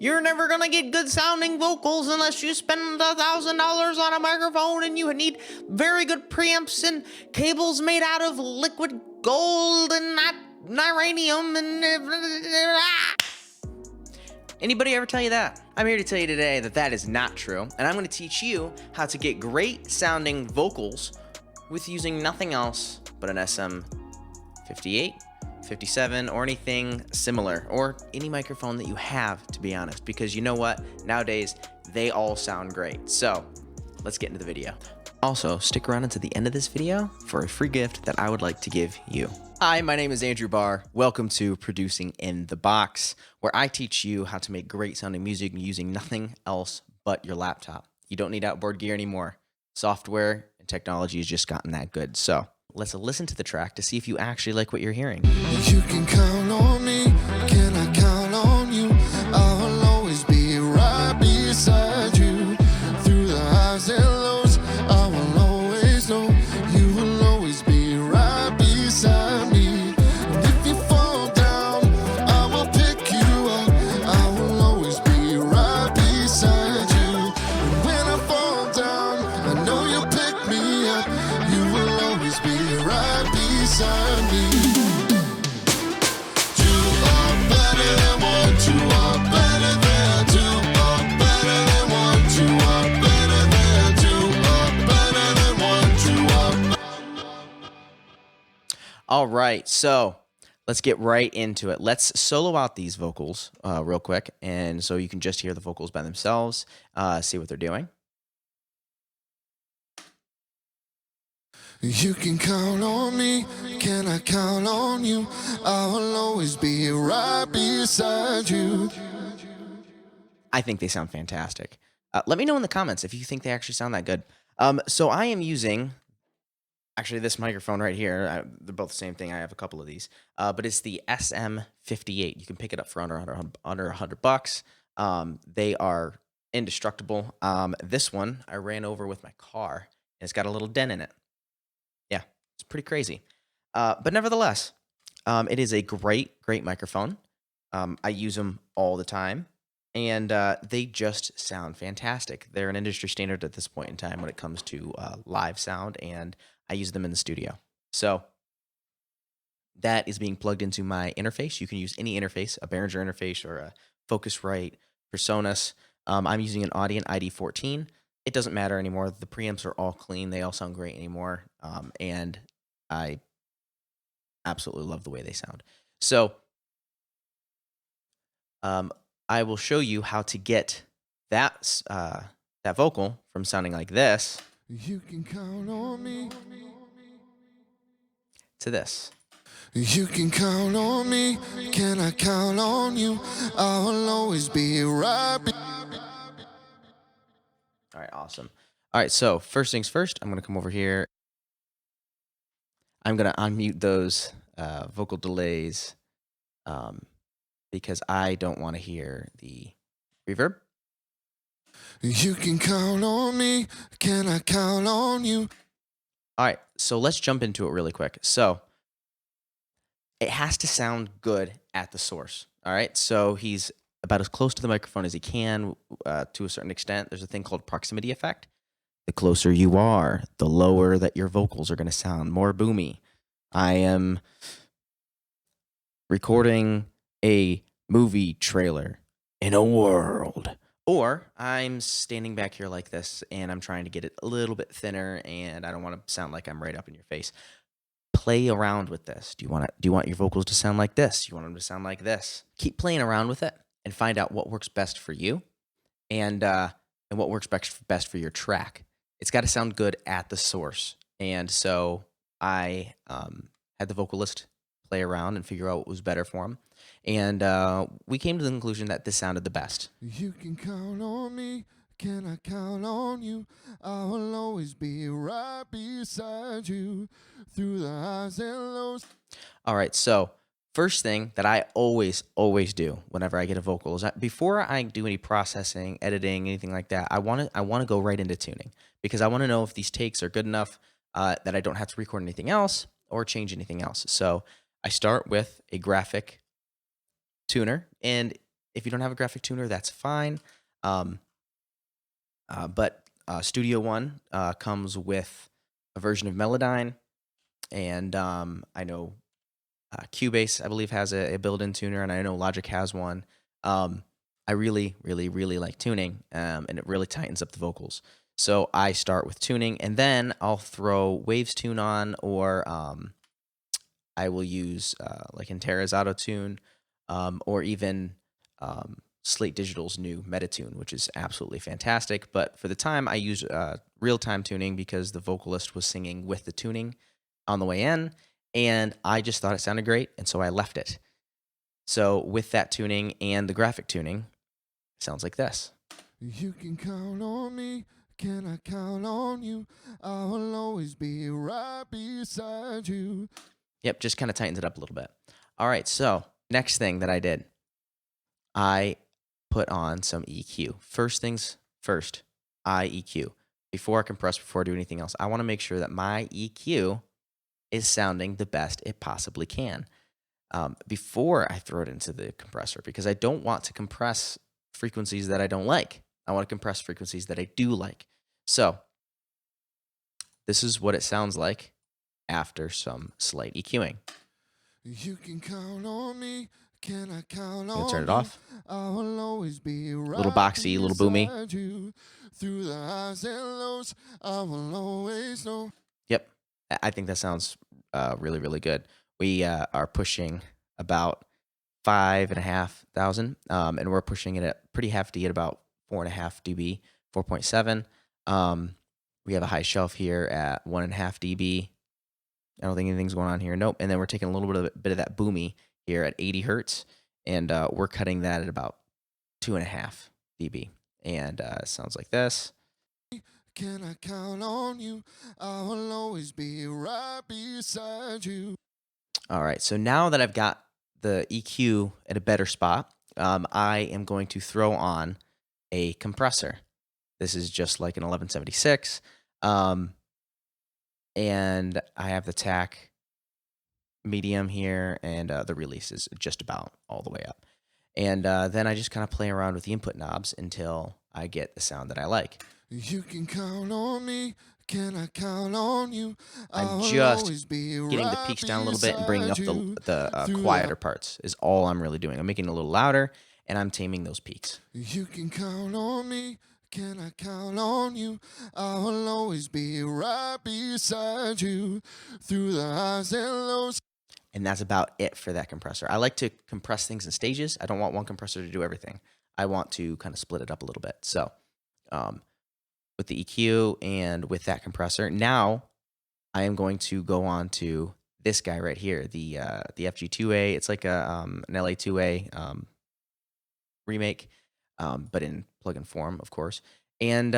You're never gonna get good sounding vocals unless you spend $1,000 on a microphone, and you need very good preamps and cables made out of liquid gold and not uranium and Anybody ever tell you that? I'm here to tell you today that that is not true, and I'm going to teach you how to get great sounding vocals with using nothing else but an SM58, 57, or anything similar, or any microphone that you have, to be honest, because you know what? Nowadays, they all sound great. So let's get into the video. Also, stick around until the end of this video for a free gift that I would like to give you. Hi, my name is Andrew Barr. Welcome to Producing in the Box, where I teach you how to make great sounding music using nothing else but your laptop. You don't need outboard gear anymore. Software and technology has just gotten that good. So let's listen to the track to see if you actually like what you're hearing. You can count on me. Can I count on you? I will always be right beside you. Through the highs and lows, I will always know you will always be right beside me. And if you fall down, I will pick you up. I will always be right beside you. And when I fall down, I know you'll pick me up. You will always be right beside me. All right, so let's get right into it. Let's solo out these vocals real quick, and so you can just hear the vocals by themselves, see what they're doing. You can count on me. Can I count on you? I will always be right beside you. I think they sound fantastic. Let me know in the comments if you think they actually sound that good. So I am using, actually, this microphone right here. They're both the same thing. I have a couple of these, but it's the SM58. You can pick it up for under $100. They are indestructible. This one I ran over with my car, and it's got a little dent in it. Yeah, it's pretty crazy. But nevertheless, it is a great microphone. I use them all the time, and they just sound fantastic. They're an industry standard at this point in time when it comes to live sound, and I use them in the studio. So that is being plugged into my interface. You can use any interface, a Behringer interface or a Focusrite, Presonus. I'm using an Audient ID14. It doesn't matter anymore. The preamps are all clean. They all sound great anymore. And I absolutely love the way they sound. So I will show you how to get that vocal from sounding like this You can count on me. to this. You can count on me. Can I count on you? I will always be right. All right, awesome. All right, so first things first, I'm going to come over here. I'm going to unmute those vocal delays because I don't want to hear the reverb. You can count on me. Can I count on you? All right, so let's jump into it really quick. So it has to sound good at the source. All right, so he's about as close to the microphone as he can to a certain extent. There's a thing called proximity effect. The closer you are, the lower that your vocals are going to sound, more boomy. I am recording a movie trailer in a world. Or I'm standing back here like this, and I'm trying to get it a little bit thinner, and I don't want to sound like I'm right up in your face. Play around with this. Do you want your vocals to sound like this? You want them to sound like this? Keep playing around with it and find out what works best for you, and what works best for your track. It's got to sound good at the source. And so I had the vocalist play around and figure out what was better for him. And we came to the conclusion that this sounded the best. You can count on me. Can I count on you? I will always be right beside you through the highs and lows. All right, so first thing that I always do whenever I get a vocal is before I do any processing, editing, anything like that, I want to go right into tuning because I want to know if these takes are good enough that I don't have to record anything else or change anything else. So I start with a graphic tuner, and If you don't have a graphic tuner, that's fine. But Studio One comes with a version of Melodyne, and I know Cubase, I believe, has a built-in tuner, and I know Logic has one. I really, really, really like tuning, and it really tightens up the vocals. So I start with tuning, and then I'll throw Waves Tune on, or I will use like Intera's Auto Tune, or even Slate Digital's new Metatune, which is absolutely fantastic. But for the time, I use real-time tuning because the vocalist was singing with the tuning on the way in, and I just thought it sounded great, and so I left it. So with that tuning and the graphic tuning, it sounds like this. You can count on me. Can I count on you? I will always be right beside you. Yep, just kind of tightens it up a little bit. All right, so next thing that I did, I put on some EQ. First things first, I EQ. Before I compress, before I do anything else, I want to make sure that my EQ is sounding the best it possibly can before I throw it into the compressor, because I don't want to compress frequencies that I don't like. I want to compress frequencies that I do like. So this is what it sounds like after some slight EQing. You can count on me. Can I count I'm gonna on turn it you? off. I will always be right Little boxy, little boomy. beside you. Through the highs and lows, I will always know. Yep, I think that sounds really, really good. We are pushing about 5,500, and we're pushing it at pretty hefty at about 4.5 dB, 4.7. We have a high shelf here at 1.5 dB. I don't think anything's going on here. Nope. And then we're taking a little bit of that boomy here at 80 hertz, and we're cutting that at about 2.5 dB. And it sounds like this. Can I count on you? I will always be right beside you. All right. So now that I've got the EQ at a better spot, I am going to throw on a compressor. This is just like an 1176. And I have the tack medium here, and the release is just about all the way up. And then I just kind of play around with the input knobs until I get the sound that I like. You can count on me. Can I count on you? I'm just getting the peaks down a little bit and bringing up the quieter parts is all I'm really doing. I'm making it a little louder, and I'm taming those peaks. You can count on me. Can I count on you? I will always be right beside you. Through the highs and lows. And that's about it for that compressor. I like to compress things in stages. I don't want one compressor to do everything. I want to kind of split it up a little bit. So with the EQ and with that compressor, now I am going to go on to this guy right here, the FG2A. It's like an LA2A remake, but in plugin form, of course. And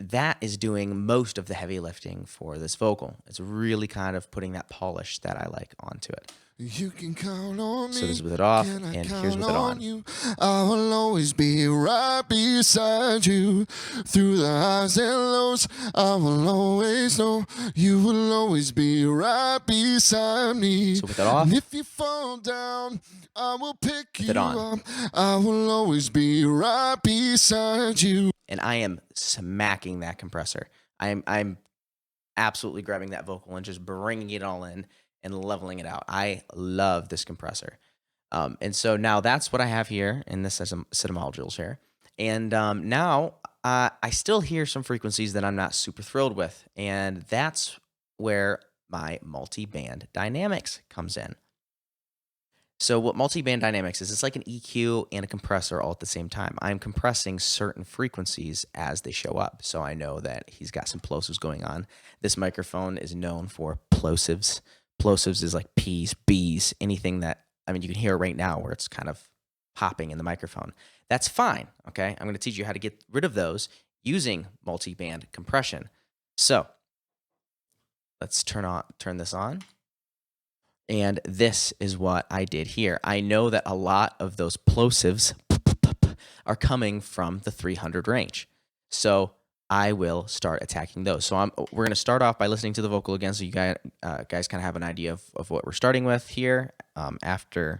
that is doing most of the heavy lifting for this vocal. It's really kind of putting that polish that I like onto it. You can count on me. So this is with it off, Can I and count here's with it on. You? I will always be right beside you. Through the highs and lows, I will always know you will always be right beside me. So with it off. And if you fall down, I will pick With you it on. up. I will always be right beside you. And I am smacking that compressor. I'm absolutely grabbing that vocal and just bringing it all in and leveling it out. I love this compressor. And so now that's what I have here in this set of modules here. And now I still hear some frequencies that I'm not super thrilled with. And that's where my multi-band dynamics comes in. So what multi-band dynamics is, it's like an EQ and a compressor all at the same time. I'm compressing certain frequencies as they show up. So I know that he's got some plosives going on. This microphone is known for plosives. Plosives is like P's, B's, anything that, I mean, you can hear it right now where it's kind of popping in the microphone. That's fine, okay? I'm going to teach you how to get rid of those using multi-band compression. So let's turn this on. And this is what I did here. I know that a lot of those plosives are coming from the 300 range. So I will start attacking those. So we're going to start off by listening to the vocal again, so you guys kind of have an idea of what we're starting with here after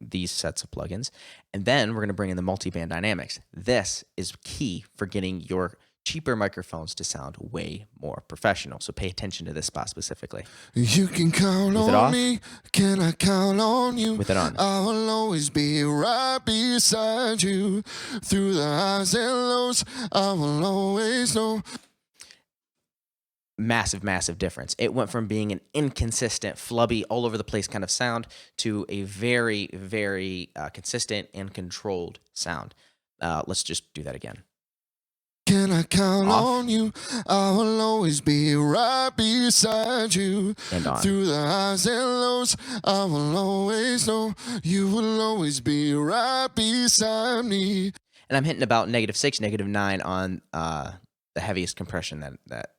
these sets of plugins. And then we're going to bring in the multiband dynamics. This is key for getting your cheaper microphones to sound way more professional. So pay attention to this spot specifically. You can count With it on off. me. Can I count on you? With it on. I will always be right beside you. Through the highs and lows, I will always know. Massive difference. It went from being an inconsistent, flubby, all over the place kind of sound to a very consistent and controlled sound. Let's just do that again. Can I count Off. on you? I will always be right beside you. And on. Through the highs and lows, I will always know. You will always be right beside me. And I'm hitting about -6, -9 on the heaviest compression that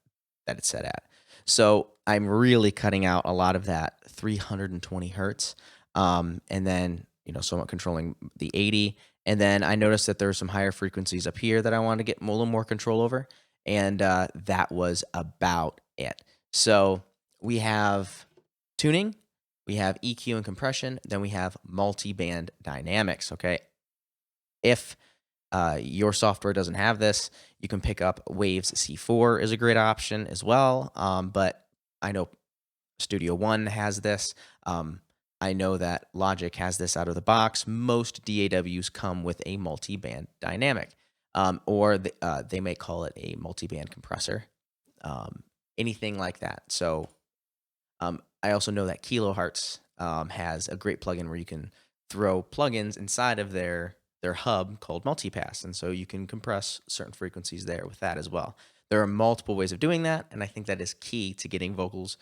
it's set at. So I'm really cutting out a lot of that 320 hertz, and then somewhat controlling the 80. And then I noticed that there's some higher frequencies up here that I wanted to get a little more control over, and that was about it. So we have tuning, we have EQ and compression, then we have multiband dynamics. Okay, if your software doesn't have this, you can pick up Waves C4 is a great option as well. But I know Studio One has this. I know that Logic has this out of the box. Most DAWs come with a multiband dynamic, or they may call it a multiband compressor, anything like that. So I also know that Kilohertz has a great plugin where you can throw plugins inside of their hub called Multipass, and so you can compress certain frequencies there with that as well. There are multiple ways of doing that, and I think that is key to getting vocals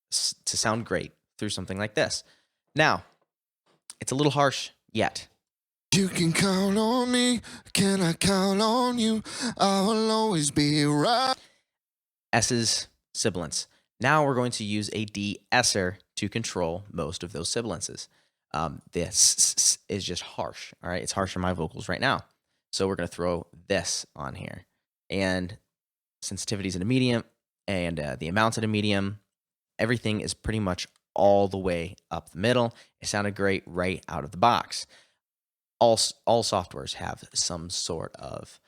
to sound great through something like this. Now, it's a little harsh yet. You can count on me. Can I count on you? I will always be right. S's sibilance. Now we're going to use a de-esser to control most of those sibilances. This is just harsh. All right, it's harsh on my vocals right now. So we're going to throw this on here. And sensitivity's in a medium, and the amount's at a medium. Everything is pretty much all the way up the middle. It sounded great right out of the box. All softwares have some sort of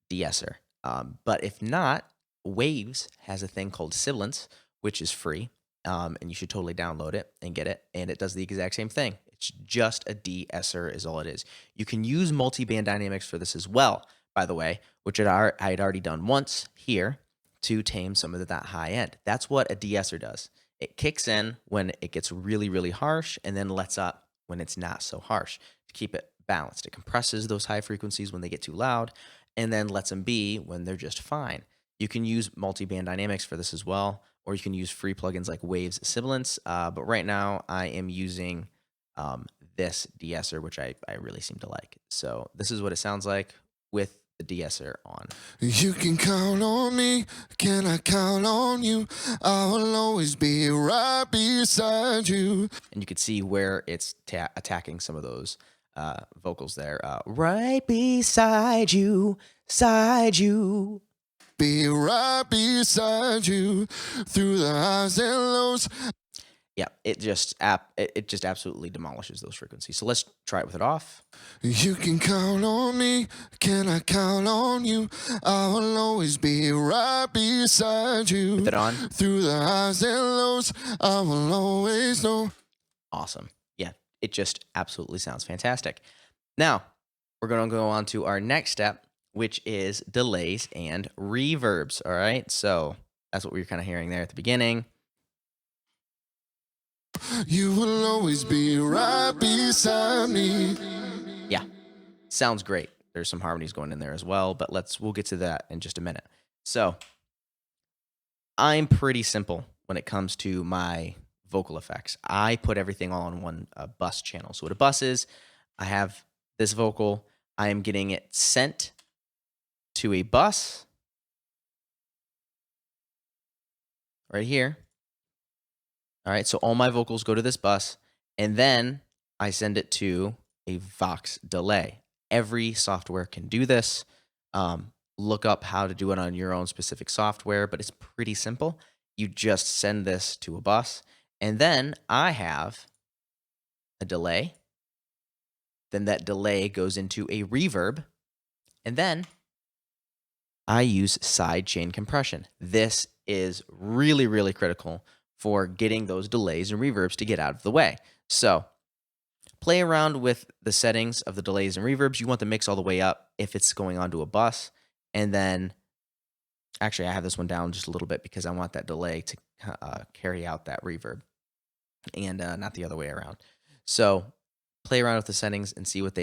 de-esser. But if not, Waves has a thing called Sibilance, which is free. And you should totally download it and get it. And it does the exact same thing. It's just a de-esser is all it is. You can use multiband dynamics for this as well, by the way, which I had already done once here to tame some of that high end. That's what a de-esser does. It kicks in when it gets really harsh and then lets up when it's not so harsh to keep it balanced. It compresses those high frequencies when they get too loud and then lets them be when they're just fine. You can use multiband dynamics for this as well, or you can use free plugins like Waves Sibilance. But right now I am using this de-esser, which I really seem to like. So this is what it sounds like with the de-esser on. You can count on me. Can I count on you? I will always be right beside you. And you can see where it's attacking some of those vocals there. Right beside you, side you. Be right beside you through the highs and lows. Yeah, it just absolutely demolishes those frequencies. So let's try it with it off. You can count on me. Can I count on you? I will always be right beside you. With it on. Through the highs and lows, I will always know. Awesome. Yeah, it just absolutely sounds fantastic. Now, we're going to go on to our next step, which is delays and reverbs. All right, so that's what we were kind of hearing there at the beginning. You will always be right beside me. Yeah, sounds great. There's some harmonies going in there as well, but we'll get to that in just a minute. So I'm pretty simple when it comes to my vocal effects. I put everything all on one bus channel. So what a bus is, I have this vocal. I am getting it sent to a bus right here. All right, so all my vocals go to this bus, and then I send it to a Vox delay. Every software can do this. Look up how to do it on your own specific software, but it's pretty simple. You just send this to a bus, and then I have a delay, then that delay goes into a reverb, and then I use sidechain compression. This is really, really critical for getting those delays and reverbs to get out of the way. So play around with the settings of the delays and reverbs. You want the mix all the way up if it's going onto a bus. And then, actually, I have this one down just a little bit because I want that delay to carry out that reverb and not the other way around. So play around with the settings and see what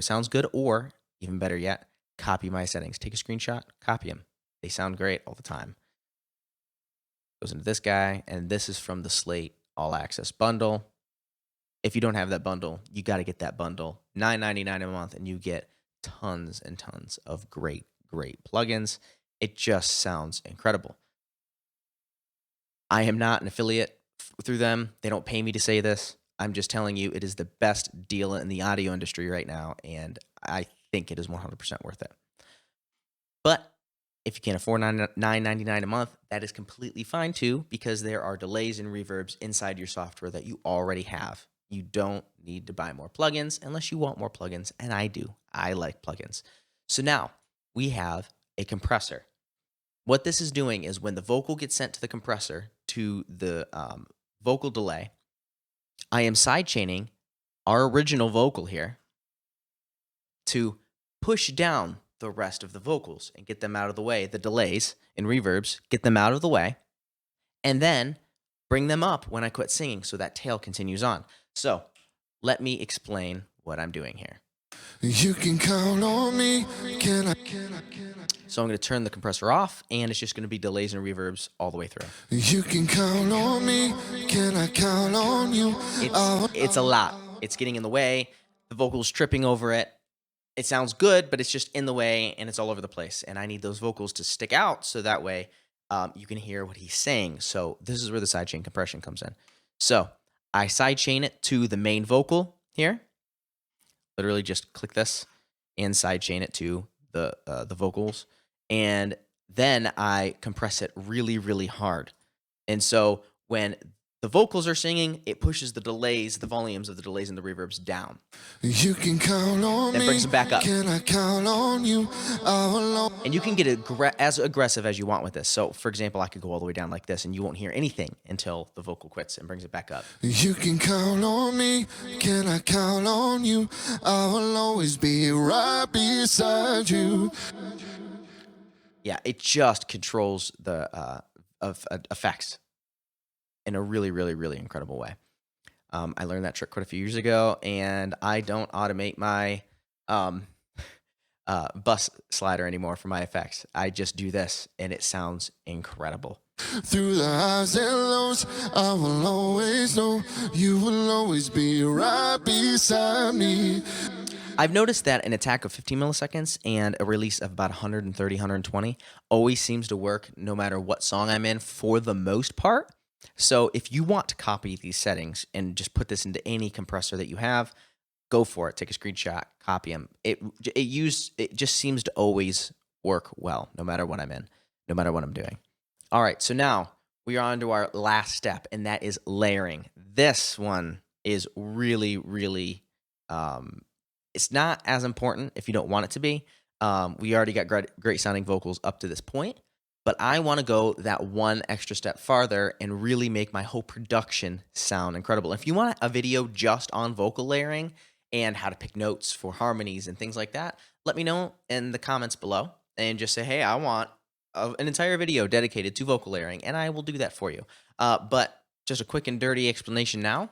sounds good, or even better yet, copy my settings. Take a screenshot, copy them. They sound great all the time. Goes into this guy, and this is from the Slate All Access bundle. If you don't have that bundle, you got to get that bundle. $9.99 a month, and you get tons and tons of great plugins. It just sounds incredible. I am not an affiliate through them. They don't pay me to say this. I'm just telling you, it is the best deal in the audio industry right now, and I think it is 100% worth it. But if you can't afford $9.99 a month, that is completely fine too, because there are delays and reverbs inside your software that you already have. You don't need to buy more plugins unless you want more plugins, and I do. I like plugins. So now we have a compressor. What this is doing is when the vocal gets sent to the compressor to the vocal delay, I am sidechaining our original vocal here to push down the rest of the vocals and get them out of the way, the delays and reverbs, get them out of the way, and then bring them up when I quit singing so that tail continues on. So let me explain what I'm doing here. You can count on me. So I'm going to turn the compressor off, and it's just going to be delays and reverbs all the way through. You can count on me. Can I count on you? It's a lot. It's getting in the way. The vocal's tripping over it. It sounds good, but it's just in the way, and it's all over the place. And I need those vocals to stick out so that way you can hear what he's saying. So this is where the sidechain compression comes in. So I sidechain it to the main vocal here. Literally just click this and sidechain it to the vocals. And then I compress it really, really hard. And so when the vocals are singing, it pushes the delays, the volumes of the delays and the reverbs down. You can count on then brings them back up. Can I count on you? And you can get as aggressive as you want with this. So, for example, I could go all the way down like this, and you won't hear anything until the vocal quits and brings it back up. You can count on me. Can I count on you? I will always be right beside you. Yeah, it just controls the effects in a really, really, really incredible way. I learned that trick quite a few years ago, and I don't automate my bus slider anymore for my effects. I just do this, and it sounds incredible. Through the highs and lows, I will always know you will always be right beside me. I've noticed that an attack of 15 milliseconds and a release of about 130, 120 always seems to work no matter what song I'm in for the most part. So if you want to copy these settings and just put this into any compressor that you have, go for it. Take a screenshot, copy them. It just seems to always work well, no matter what I'm in, no matter what I'm doing. All right, so now we are on to our last step, and that is layering. This one is really, really, it's not as important if you don't want it to be. We already got great sounding vocals up to this point, but I want to go that one extra step farther and really make my whole production sound incredible. If you want a video just on vocal layering and how to pick notes for harmonies and things like that, let me know in the comments below and just say, hey, I want an entire video dedicated to vocal layering, and I will do that for you. But just a quick and dirty explanation now.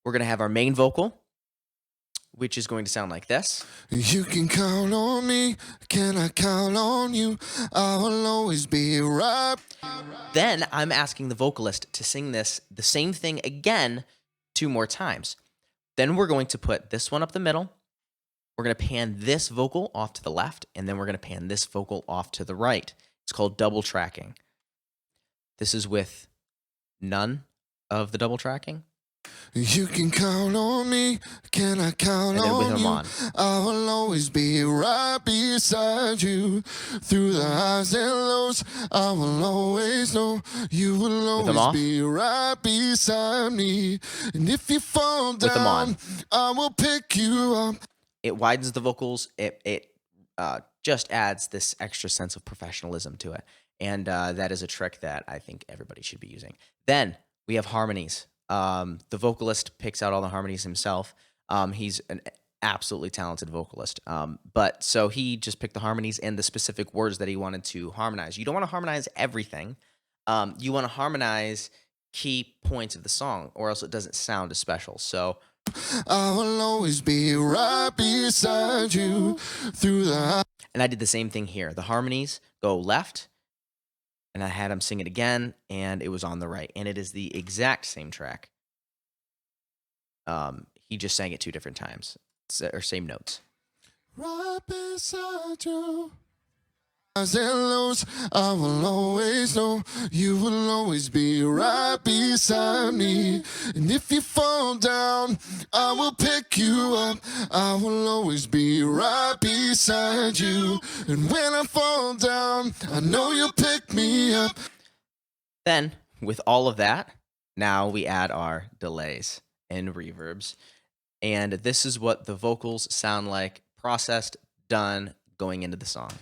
We're going to have our main vocal, which is going to sound like this. You can count on me. Can I count on you? I will always be right. Then I'm asking the vocalist to sing the same thing again 2 more times. Then we're going to put this one up the middle. We're going to pan this vocal off to the left, and then we're going to pan this vocal off to the right. It's called double tracking. This is with none of the double tracking. You can count on me, can I count And then with on them you? on. I will always be right beside you. Through the highs and lows, I will always know you will With them always off. be right beside me. And if you fall With them on. down, I will pick you up. It widens the vocals. It just adds this extra sense of professionalism to it. And that is a trick that I think everybody should be using. Then we have harmonies. The vocalist picks out all the harmonies himself. He's an absolutely talented vocalist. But so he just picked the harmonies and the specific words that he wanted to harmonize. You don't want to harmonize everything. You want to harmonize key points of the song, or else it doesn't sound as special. So I will always be right beside you. Through the and I did the same thing here. The harmonies go left, and I had him sing it again, and it was on the right. And it is the exact same track. He just sang it 2 different times, or same notes. right beside you. Highs and lows, I will always know you will always be right beside me. And if you fall down, I will pick you up. I will always be right beside you. And when I fall down, I know you'll pick me up. Then, with all of that, now we add our delays and reverbs. And this is what the vocals sound like, processed, done, going into the song.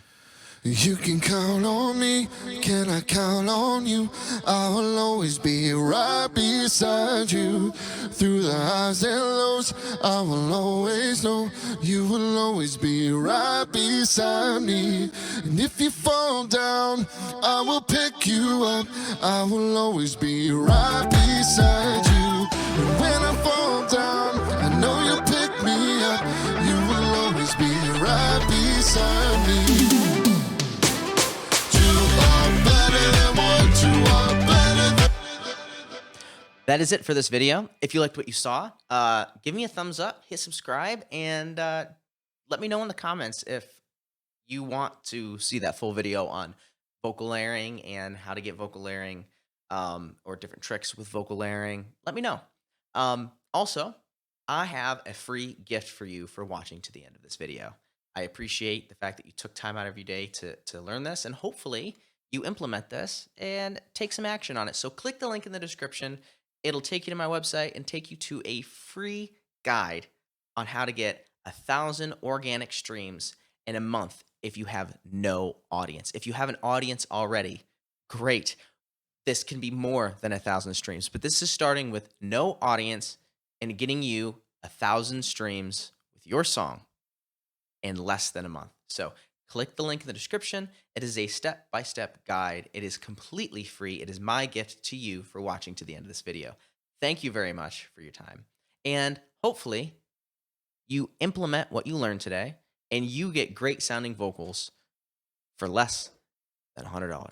You can count on me, can I count on you? I will always be right beside you. Through the highs and lows, I will always know you will always be right beside me. And if you fall down, I will pick you up. I will always be right beside you. And when I fall down, I know you'll pick me up. You will always be right beside me. That is it for this video. If you liked what you saw, give me a thumbs up, hit subscribe, and let me know in the comments if you want to see that full video on vocal layering and how to get vocal layering, or different tricks with vocal layering. Let me know. Also, I have a free gift for you for watching to the end of this video. I appreciate the fact that you took time out of your day to learn this, and hopefully you implement this and take some action on it. So click the link in the description. It'll take you to my website and take you to a free guide on how to get 1,000 organic streams in a month if you have no audience. If you have an audience already, great. This can be more than 1,000 streams, but this is starting with no audience and getting you 1,000 streams with your song in less than a month. So click the link in the description. It is a step-by-step guide. It is completely free. It is my gift to you for watching to the end of this video. Thank you very much for your time. And hopefully you implement what you learned today and you get great sounding vocals for less than $100.